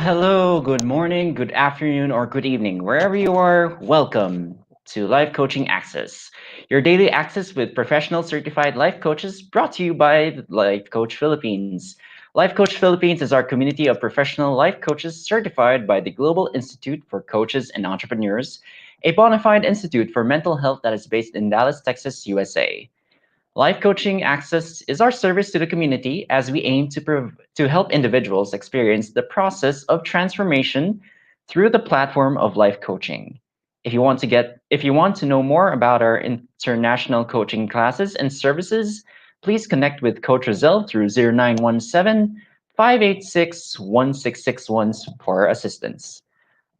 hello, good morning, good afternoon, or good evening. Wherever you are, welcome to Life Coaching Access, your daily access with professional certified life coaches brought to you by the Life Coach Philippines. Life Coach Philippines is our community of professional life coaches certified by the Global Institute for Coaches and Entrepreneurs, a bona fide institute for mental health that is based in Dallas, Texas, USA. Life Coaching Access is our service to the community as we aim to help individuals experience the process of transformation through the platform of life coaching. If you want to know more about our international coaching classes and services, please connect with Coach Roselle through 0917 586 1661 for assistance.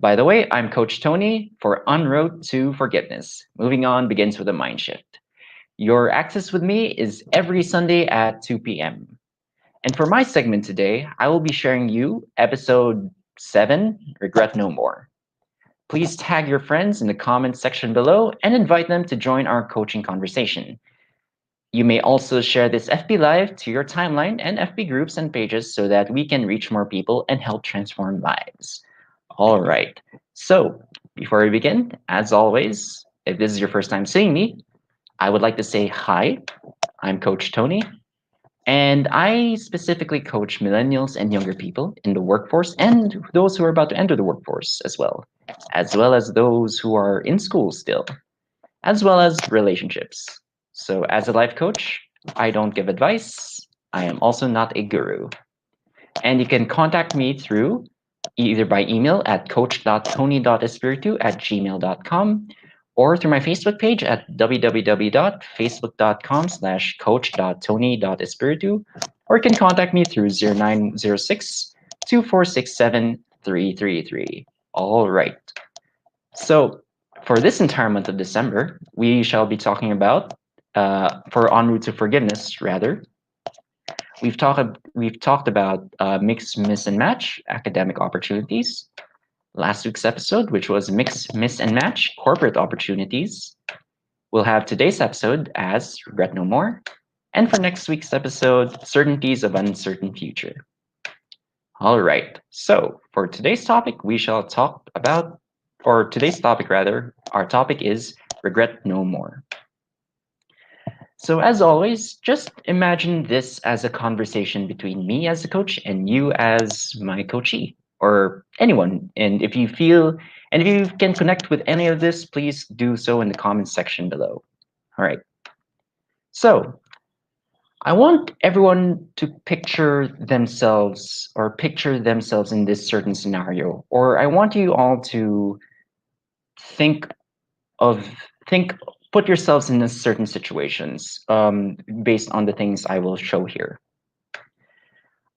By the way, I'm Coach Tony for En Route to Forgiveness. Moving on begins with a mind shift. Your access with me is every Sunday at 2 p.m. And for my segment today, I will be sharing you episode 7, Regret No More. Please tag your friends in the comments section below and invite them to join our coaching conversation. You may also share this FB Live to your timeline and FB groups and pages so that we can reach more people and help transform lives. All right. So, before we begin, as always, if this is your first time seeing me, I would like to say hi. I'm Coach Tony, and I specifically coach millennials and younger people in the workforce and those who are about to enter the workforce as well as those who are in school still, as well as relationships. So, as a life coach, I don't give advice. I am also not a guru. And you can contact me through either by email at coach.tony.espiritu@gmail.com or through my Facebook page at www.facebook.com/coach.tony.espiritu, or you can contact me through 0906 2467 333. All right. So for this entire month of December, we shall be talking about, for En Route to Forgiveness, rather, we've talked about mix, miss, and match academic opportunities. Last week's episode, which was mix, miss, and match corporate opportunities. We'll have today's episode as Regret No More, and for next week's episode, Certainties of Uncertain Future. All right. So for today's topic, we shall talk about, or today's topic rather, our topic is Regret No More. So, as always, just imagine this as a conversation between me as a coach and you as my coachee, or anyone. And if you can connect with any of this, please do so in the comments section below. All right. So, I want everyone to picture themselves in this certain scenario, or I want you all to think of think put yourselves in a certain situations, based on the things I will show here.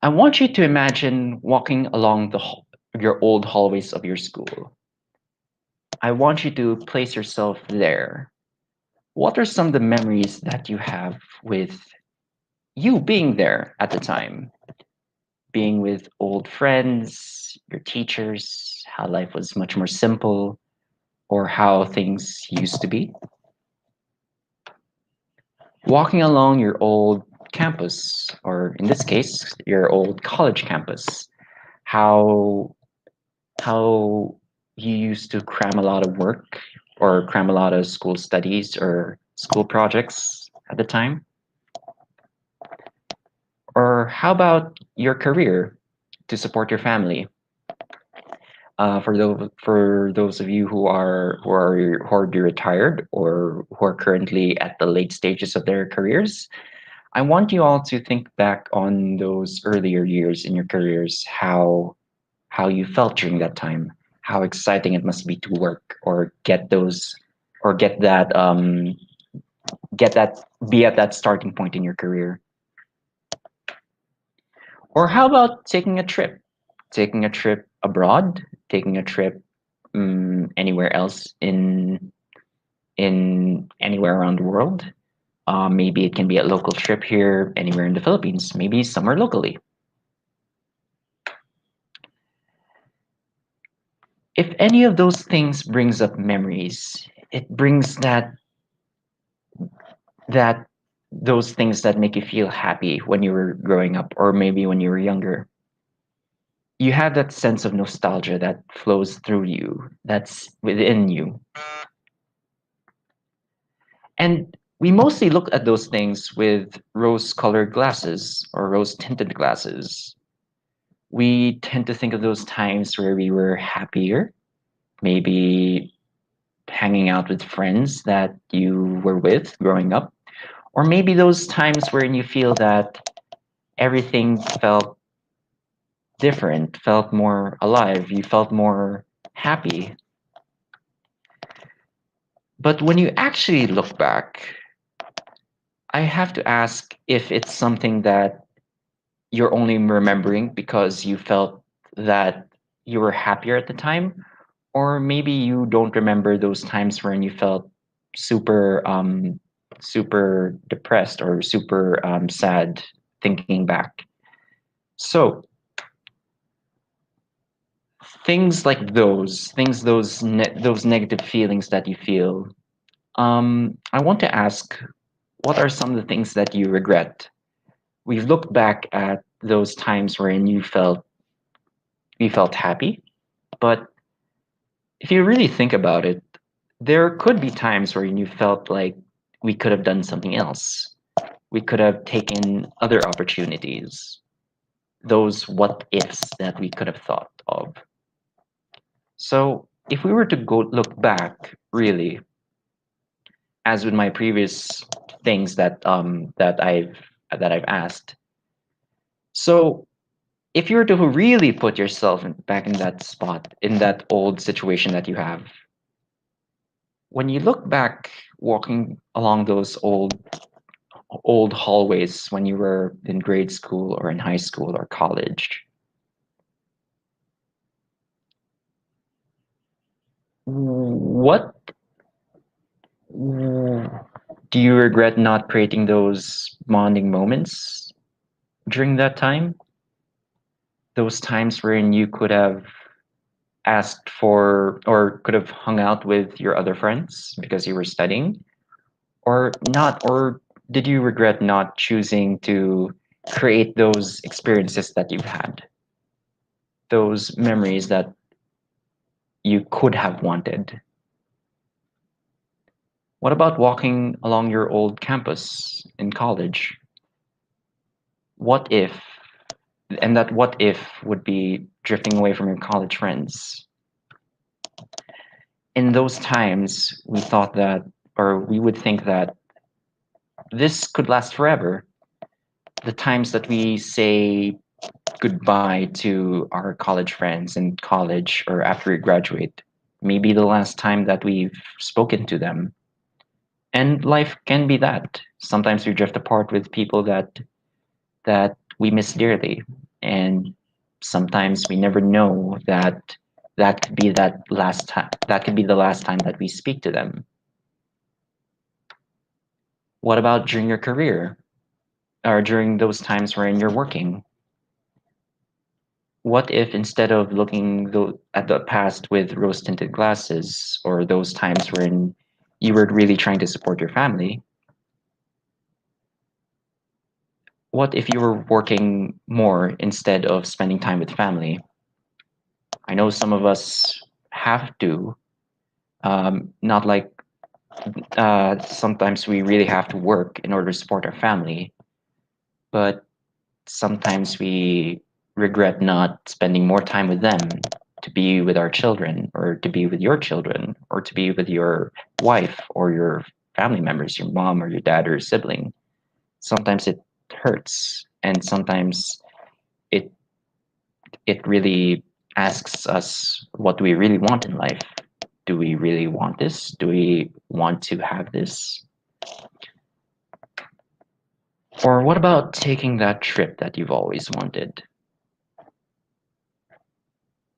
I want you to imagine walking along your old hallways of your school. I want you to place yourself there. What are some of the memories that you have with you being there at the time? Being with old friends, your teachers, how life was much more simple, or how things used to be? Walking along your old campus, or in this case, your old college campus, how how you used to cram a lot of work or cram a lot of school studies or school projects at the time? Or how about your career to support your family? For those of you who are retired or who are currently at the late stages of their careers, I want you all to think back on those earlier years in your careers, how you felt during that time, how exciting it must be to work or get those or get that be at that starting point in your career. Or how about taking a trip abroad, taking a trip anywhere else in anywhere around the world. Maybe it can be a local trip here, anywhere in the Philippines, maybe somewhere locally. If any of those things brings up memories, it brings that those things that make you feel happy when you were growing up or maybe when you were younger. you have that sense of nostalgia that flows through you, that's within you. And we mostly look at those things with rose colored glasses or rose tinted glasses. We tend to think of those times where we were happier, maybe hanging out with friends that you were with growing up, or maybe those times where you feel that everything felt different, felt more alive, you felt more happy. But when you actually look back, I have to ask if it's something that you're only remembering because you felt that you were happier at the time, or maybe you don't remember those times when you felt super depressed or super sad thinking back. So things like those negative feelings that you feel. I want to ask, what are some of the things that you regret? We've looked back at those times wherein you felt happy, but if you really think about it, there could be times where you felt like we could have done something else. We could have taken other opportunities, those what ifs that we could have thought of. So if we were to go look back, really, as with my previous things that I've asked, so if you were to really put yourself back in that spot, in that old situation that you have, when you look back walking along those old hallways when you were in grade school or in high school or college, what do you regret not creating those bonding moments during that time? Those times wherein you could have asked for or could have hung out with your other friends because you were studying, or not, or did you regret not choosing to create those experiences that you've had, those memories that you could have wanted? What about walking along your old campus in college? What if, and that what if would be drifting away from your college friends. In those times, we thought that, or we would think that this could last forever. The times that we say goodbye to our college friends in college or after we graduate may be the last time that we've spoken to them. And life can be that. Sometimes we drift apart with people that we miss dearly. And sometimes we never know that that could be the last time that we speak to them. What about during your career or during those times when you're working? What if instead of looking at the past with rose tinted glasses, or those times when you were really trying to support your family, what if you were working more instead of spending time with family? I know some of us have to, not like sometimes we really have to work in order to support our family, but sometimes we regret not spending more time with them, to be with our children or to be with your children or to be with your wife or your family members, your mom or your dad or your sibling. Sometimes it hurts, and sometimes it it really asks us, what do we really want in life? Do we really want this? Do we want to have this? Or what about taking that trip that you've always wanted?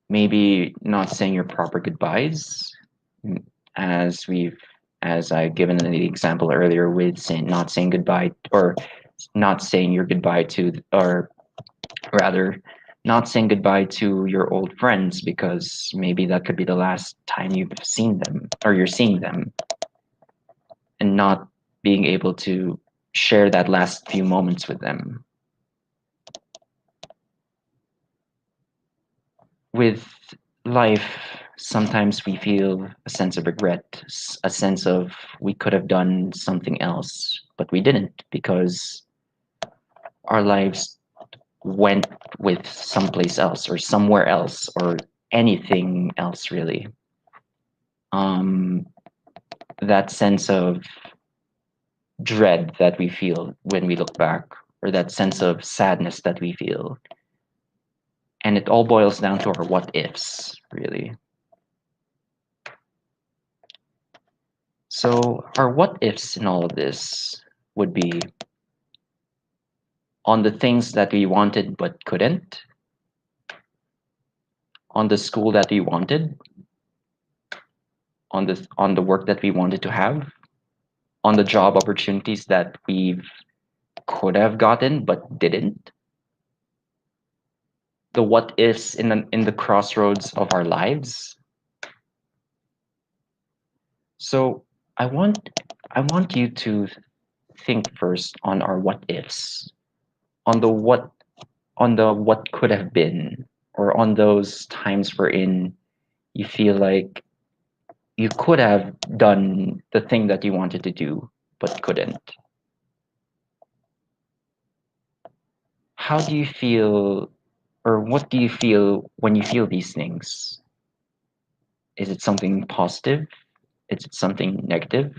Maybe not saying your proper goodbyes, as we've as I've given the example earlier with not saying goodbye, or not saying your goodbye to, or rather not saying goodbye to your old friends because maybe that could be the last time you've seen them or you're seeing them, and not being able to share that last few moments with them. with life, sometimes we feel a sense of regret, a sense of we could have done something else, but we didn't because our lives went with someplace else or somewhere else or anything else really. Um, that sense of dread that we feel when we look back, or that sense of sadness that we feel, and it all boils down to our what ifs, really. So, our what ifs in all of this would be on the things that we wanted but couldn't, on the school that we wanted, on the work that we wanted to have, on the job opportunities that we could have gotten but didn't. The what ifs in the crossroads of our lives. So I want you to think first on our what ifs, on the what could have been, or on those times wherein you feel like you could have done the thing that you wanted to do but couldn't. How do you feel, or what do you feel when you feel these things? Is it something positive? Is it something negative?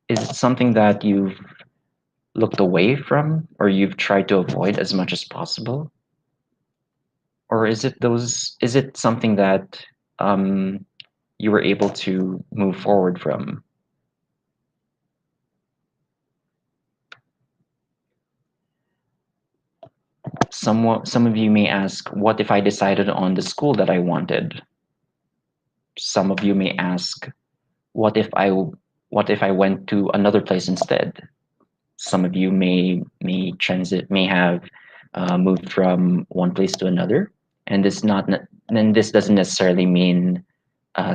Is it something that you've looked away from or you've tried to avoid as much as possible? Or is it something that um, you were able to move forward from? Some of you may ask, what if I decided on the school that I wanted? Some of you may ask, what if I what if I went to another place instead? Some of you may have moved from one place to another, and this doesn't necessarily mean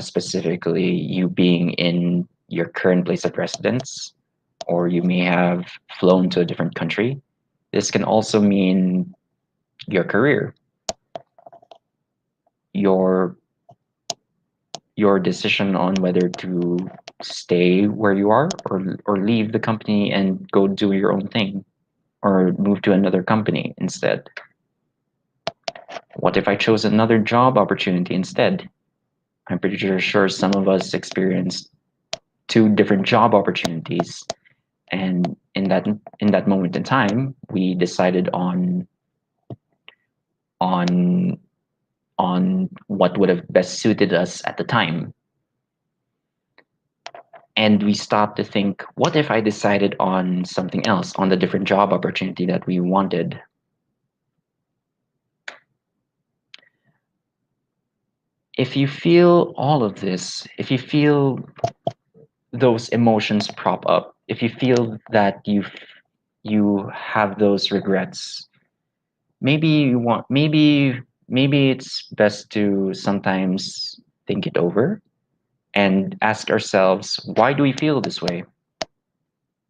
specifically you being in your current place of residence, or you may have flown to a different country. This can also mean your career, your your decision on whether to stay where you are or leave the company and go do your own thing or move to another company instead. What if I chose another job opportunity instead? I'm pretty sure some of us experienced two different job opportunities, and in that moment in time we decided on on what would have best suited us at the time, and we stopped to think, what if I decided on something else, on the different job opportunity that we wanted? If you feel all of this, if you feel those emotions prop up, if you feel that you have those regrets, maybe you want maybe it's best to sometimes think it over and ask ourselves, why do we feel this way?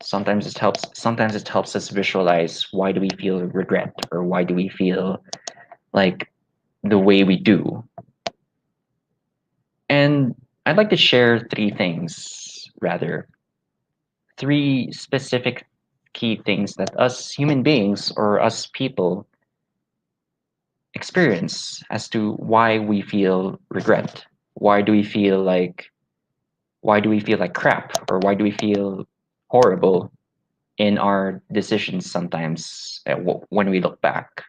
Sometimes it helps us visualize, why do we feel regret, or why do we feel like the way we do? And I'd like to share three things, rather three specific key things that us human beings or us people experience as to why we feel regret. Why do we feel like why do we feel like crap, or why do we feel horrible in our decisions sometimes when we look back?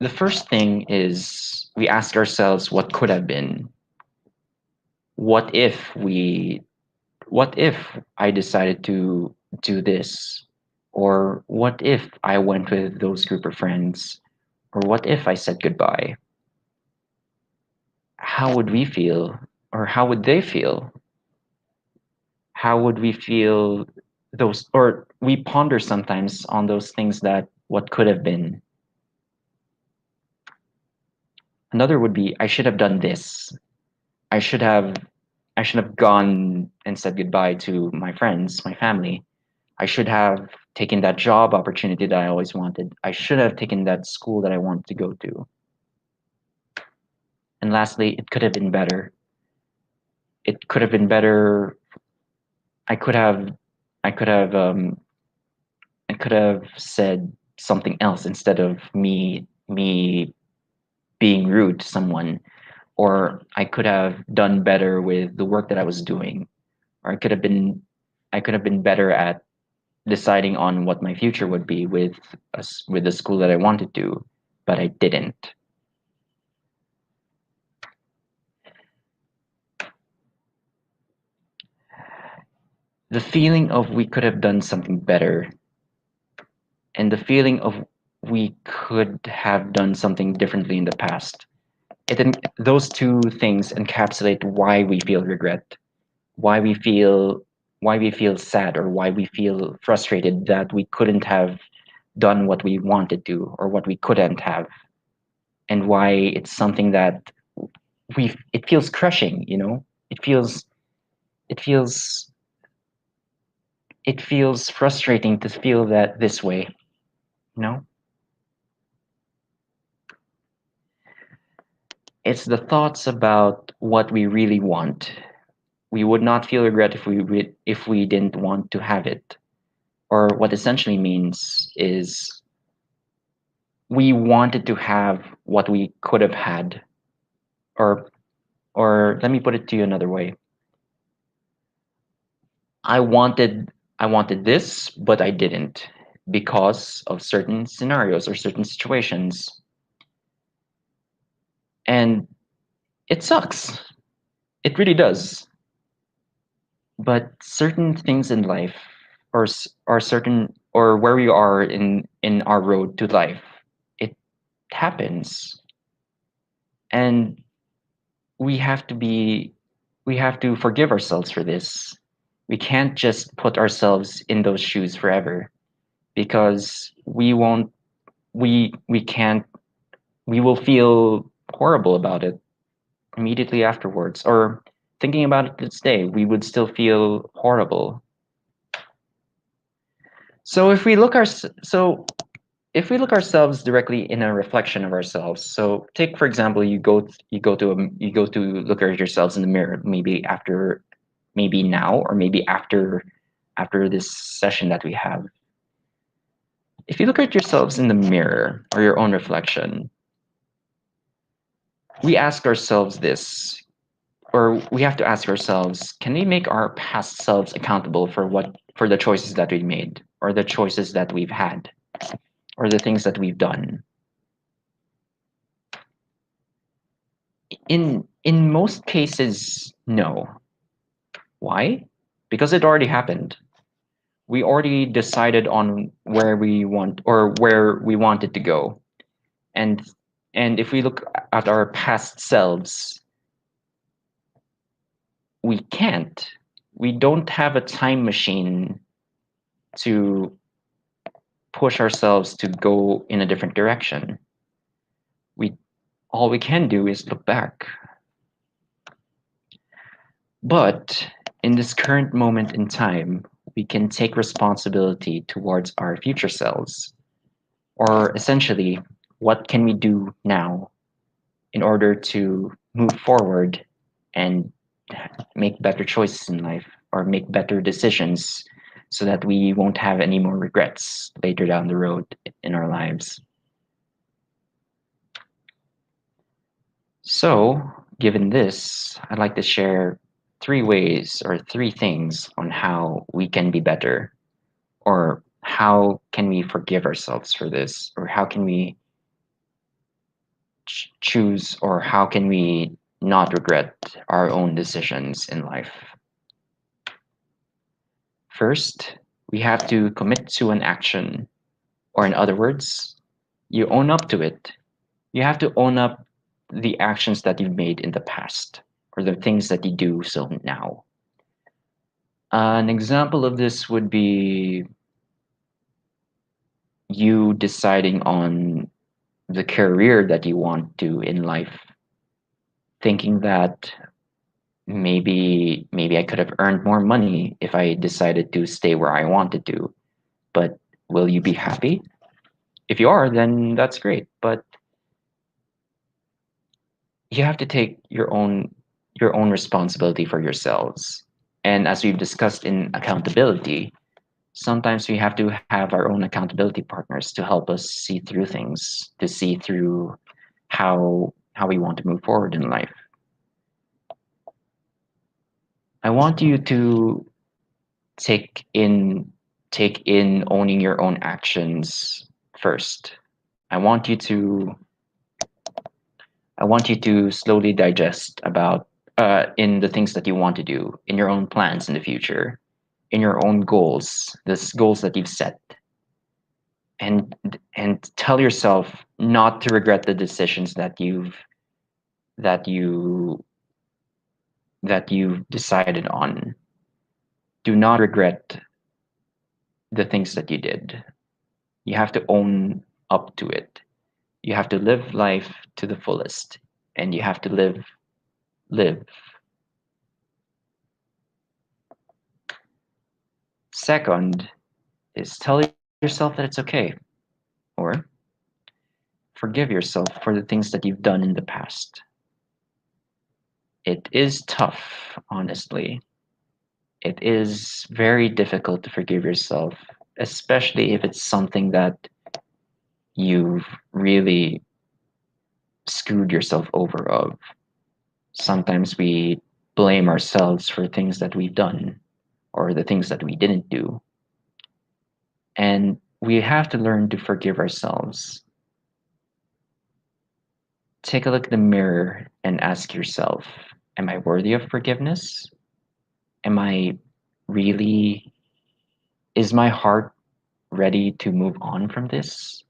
The first thing is we ask ourselves what could have been. What if we what if I decided to do this? Or what if I went with those group of friends? Or what if I said goodbye? How would we feel? Or how would they feel? How would we feel those, or we ponder sometimes on those things that what could have been. Another would be, I should have done this. I should have I should have gone and said goodbye to my friends, my family. I should have taken that job opportunity that I always wanted. I should have taken that school that I wanted to go to. And lastly, it could have been better. It could have been better. I could have, I could have, I could have said something else instead of me being rude to someone, or I could have done better with the work that I was doing, or I could have been better at deciding on what my future would be with the school that I wanted to, but I didn't. The feeling of we could have done something better, and the feeling of we could have done something differently in the past. Those two things encapsulate why we feel regret, why we feel why we feel sad, or why we feel frustrated that we couldn't have done what we wanted to or what we couldn't have, and why it's something that we it feels crushing, it feels it feels frustrating to feel that this way, you know it's the thoughts about what we really want. We would not feel regret if we didn't want to have it, or what essentially means is we wanted to have what we could have had, or let me put it to you another way. I wanted this, but I didn't because of certain scenarios or certain situations. And it sucks. It really does. But certain things in life, or certain, or where we are in our road to life, it happens. And we have to be we have to forgive ourselves for this. We can't just put ourselves in those shoes forever, because we can't we will feel horrible about it immediately afterwards, or thinking about it this day we would still feel horrible. So if we look ourselves directly in a reflection of ourselves, so take for example, you go to look at yourselves in the mirror, maybe now, or maybe after this session that we have. If you look at yourselves in the mirror or your own reflection, we ask ourselves this, or we have to ask ourselves, can we make our past selves accountable for the choices that we made, or the choices that we've had, or the things that we've done? In most cases, no. Why? Because it already happened. We already decided on where we wanted to go. And if we look at our past selves, we can't. We don't have a time machine to push ourselves to go in a different direction. We All we can do is look back. But in this current moment in time, we can take responsibility towards our future selves. Or essentially, what can we do now in order to move forward and make better choices in life, or make better decisions, so that we won't have any more regrets later down the road in our lives. So, given this, I'd like to share three ways or three things on how we can be better, or how can we forgive ourselves for this, or how can we choose, or how can we not regret our own decisions in life. First, we have to commit to an action, or in other words, you own up to it. You have to own up the actions that you've made in the past, or the things that you do so now. An example of this would be you deciding on the career that you want to in life, thinking that Maybe I could have earned more money if I decided to stay where I wanted to. But will you be happy? If you are, then that's great. But you have to take your own responsibility for yourselves. And as we've discussed in accountability, sometimes we have to have our own accountability partners to help us see through things, to see through how we want to move forward in life. I want you to take in take in owning your own actions first. I want you to I want you to slowly digest about in the things that you want to do, in your own plans in the future, in your own goals, the goals that you've set, and tell yourself not to regret the decisions that you that you've decided on. Do not regret the things that you did. You have to own up to it. You have to live life to the fullest, and you have to live. Second is tell yourself that it's okay, or forgive yourself for the things that you've done in the past. It is tough, honestly. It is very difficult to forgive yourself, especially if it's something that you've really screwed yourself over of. Sometimes we blame ourselves for things that we've done or the things that we didn't do. And we have to learn to forgive ourselves. Take a look in the mirror and ask yourself, am I worthy of forgiveness? Am I really, is my heart ready to move on from this?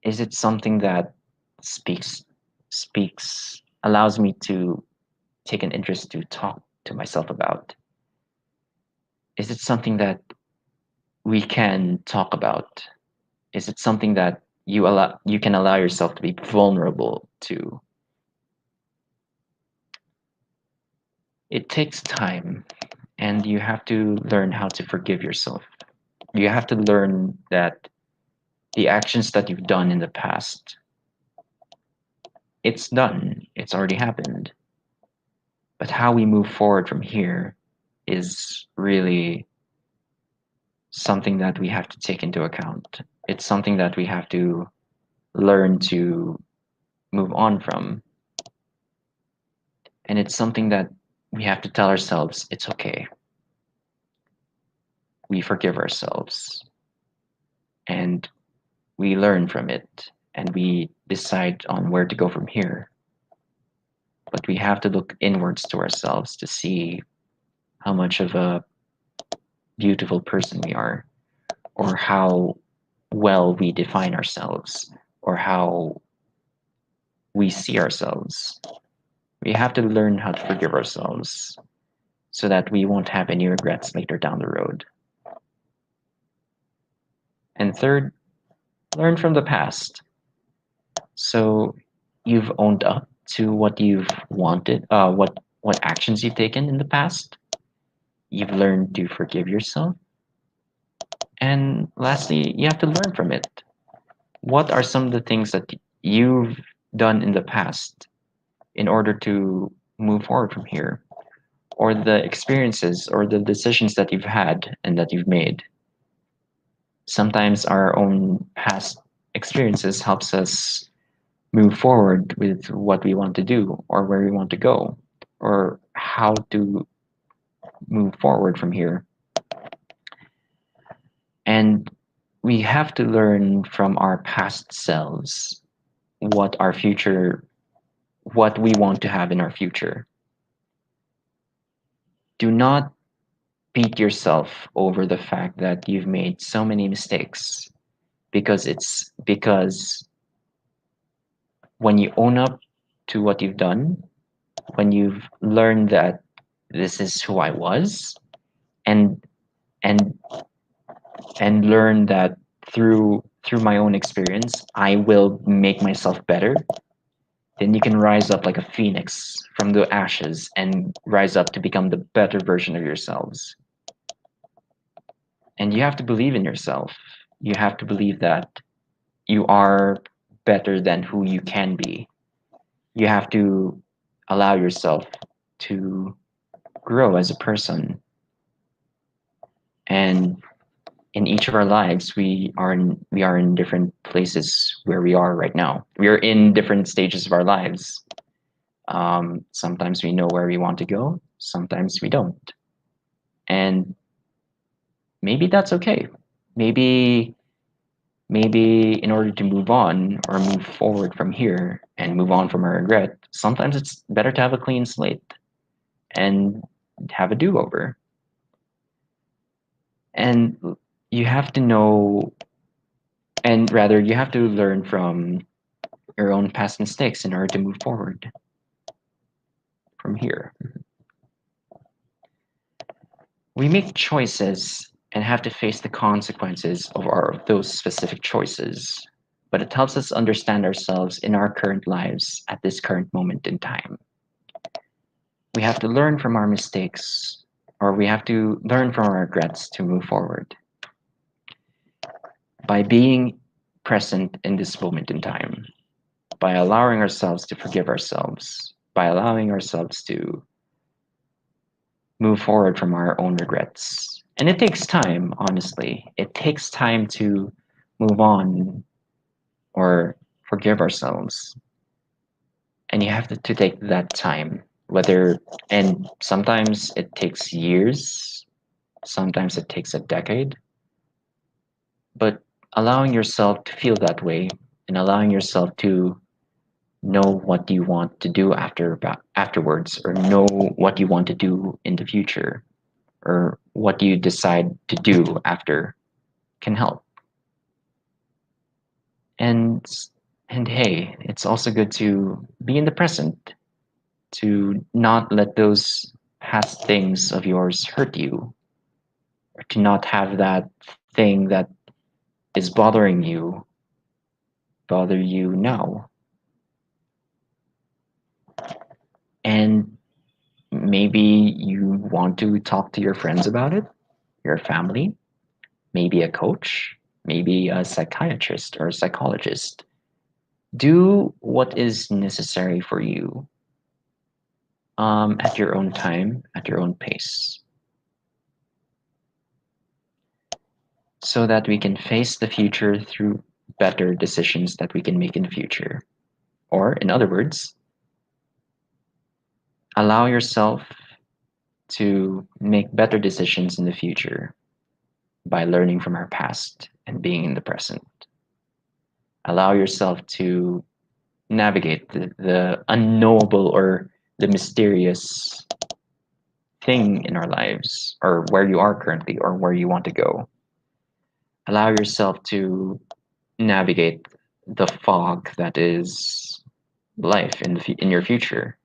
Is it something that speaks, allows me to take an interest to talk to myself about? Is it something that we can talk about? Is it something that you can allow yourself to be vulnerable to? It takes time, and you have to learn how to forgive yourself. You have to learn that the actions that you've done in the past, it's done, it's already happened. But how we move forward from here is really something that we have to take into account. It's something that we have to learn to move on from. And it's something that we have to tell ourselves it's okay. We forgive ourselves and we learn from it and we decide on where to go from here. But we have to look inwards to ourselves to see how much of a beautiful person we are, or how well we define ourselves, or how we see ourselves. We have to learn how to forgive ourselves so that we won't have any regrets later down the road. And third, learn from the past. So you've owned up to what you've wanted, what actions you've taken in the past. You've learned to forgive yourself. And lastly, you have to learn from it. What are some of the things that you've done in the past in order to move forward from here? Or the experiences or the decisions that you've had and that you've made? Sometimes our own past experiences helps us move forward with what we want to do or where we want to go or how to move forward from here. And we have to learn from our past selves what our future, what we want to have in our future. Do not beat yourself over the fact that you've made so many mistakes, because when you own up to what you've done, when you've learned that this is who I was, and and learn that through my own experience I will make myself better, then you can rise up like a phoenix from the ashes and rise up to become the better version of yourselves. And you have to believe in yourself. You have to believe that you are better than who you can be. You have to allow yourself to grow as a person. And in each of our lives, we are in different places where we are right now. We are in different stages of our lives. Sometimes we know where we want to go. Sometimes we don't. And maybe that's okay. Maybe in order to move on or move forward from here and move on from our regret, sometimes it's better to have a clean slate and have a do-over. And you have to know, and rather, you have to learn from your own past mistakes in order to move forward from here. We make choices and have to face the consequences of those specific choices, but it helps us understand ourselves in our current lives at this current moment in time. We have to learn from our mistakes, or we have to learn from our regrets to move forward. By being present in this moment in time, by allowing ourselves to forgive ourselves, by allowing ourselves to move forward from our own regrets. And it takes time, honestly. It takes time to move on or forgive ourselves. And you have to take that time, and sometimes it takes years, sometimes it takes a decade, but allowing yourself to feel that way and allowing yourself to know what you want to do afterwards, or know what you want to do in the future, or what you decide to do after, can help. And hey, it's also good to be in the present, to not let those past things of yours hurt you, or to not have that thing that is bothering you bother you now. And maybe you want to talk to your friends about it, your family, maybe a coach, maybe a psychiatrist or a psychologist. Do what is necessary for you, at your own time, at your own pace, so that we can face the future through better decisions that we can make in the future. Or, in other words, allow yourself to make better decisions in the future by learning from our past and being in the present. Allow yourself to navigate the unknowable or the mysterious thing in our lives, or where you are currently, or where you want to go. Allow yourself to navigate the fog that is life in your future.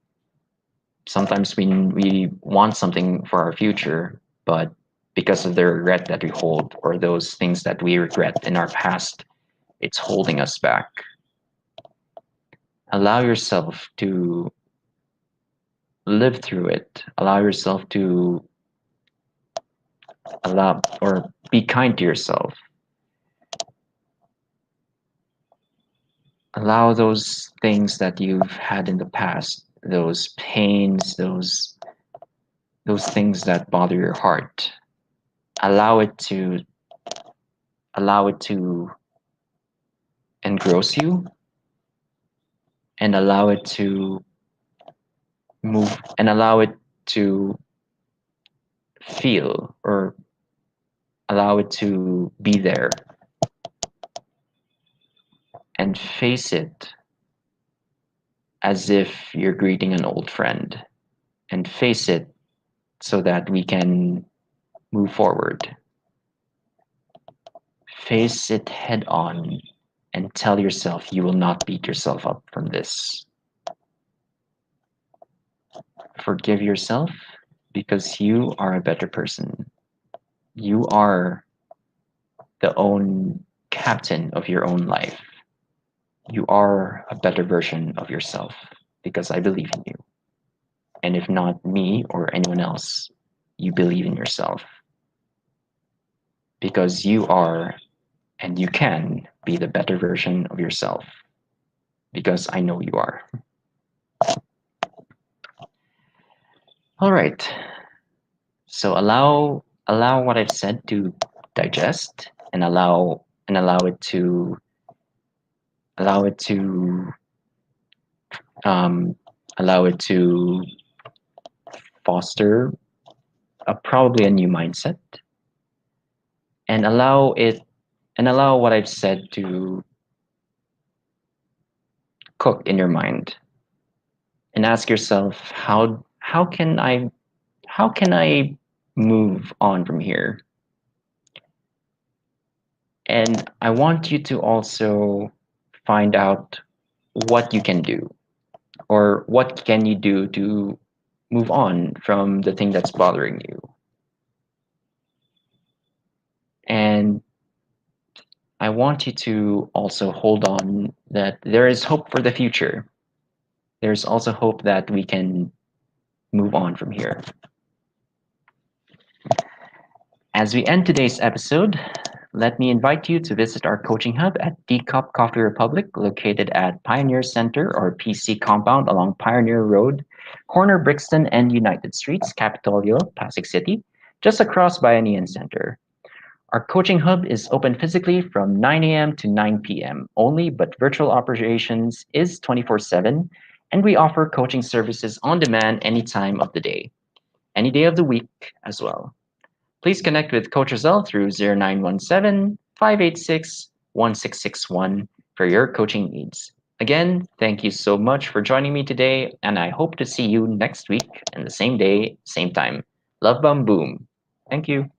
Sometimes we want something for our future, but because of the regret that we hold, or those things that we regret in our past, it's holding us back. Allow yourself to live through it. Allow yourself to allow or be kind to yourself. Allow those things that you've had in the past, those pains, those things that bother your heart. Allow it to engross you, and allow it to move, and allow it to feel, or allow it to be there, and face it as if you're greeting an old friend, and face it so that we can move forward. Face it head on and tell yourself you will not beat yourself up from this. Forgive yourself, because you are a better person. You are the own captain of your own life. you are a better version of yourself because I believe in you. And if not me or anyone else, you believe in yourself because you are and you can be the better version of yourself because I know you are. All right. So allow what I've said to digest and allow it to um, allow it to foster probably a new mindset and allow what I've said to cook in your mind and ask yourself how can I move on from here? And I want you to also find out what you can do or what can you do to move on from the thing that's bothering you. And I want you to also hold on that there is hope for the future. There's also hope that we can move on from here. As we end today's episode, let me invite you to visit our coaching hub at Teacup Coffee Republic, located at Pioneer Center or PC Compound along Pioneer Road, corner Brixton and United Streets, Capitolio, Pasig City, just across by Anian Center. Our coaching hub is open physically from 9 a.m. to 9 p.m. only, but virtual operations is 24/7, and we offer coaching services on demand any time of the day, any day of the week as well. Please connect with Coach Roselle through 0917-586-1661 for your coaching needs. Again, thank you so much for joining me today, and I hope to see you next week and the same day, same time. Love, bum, boom. Thank you.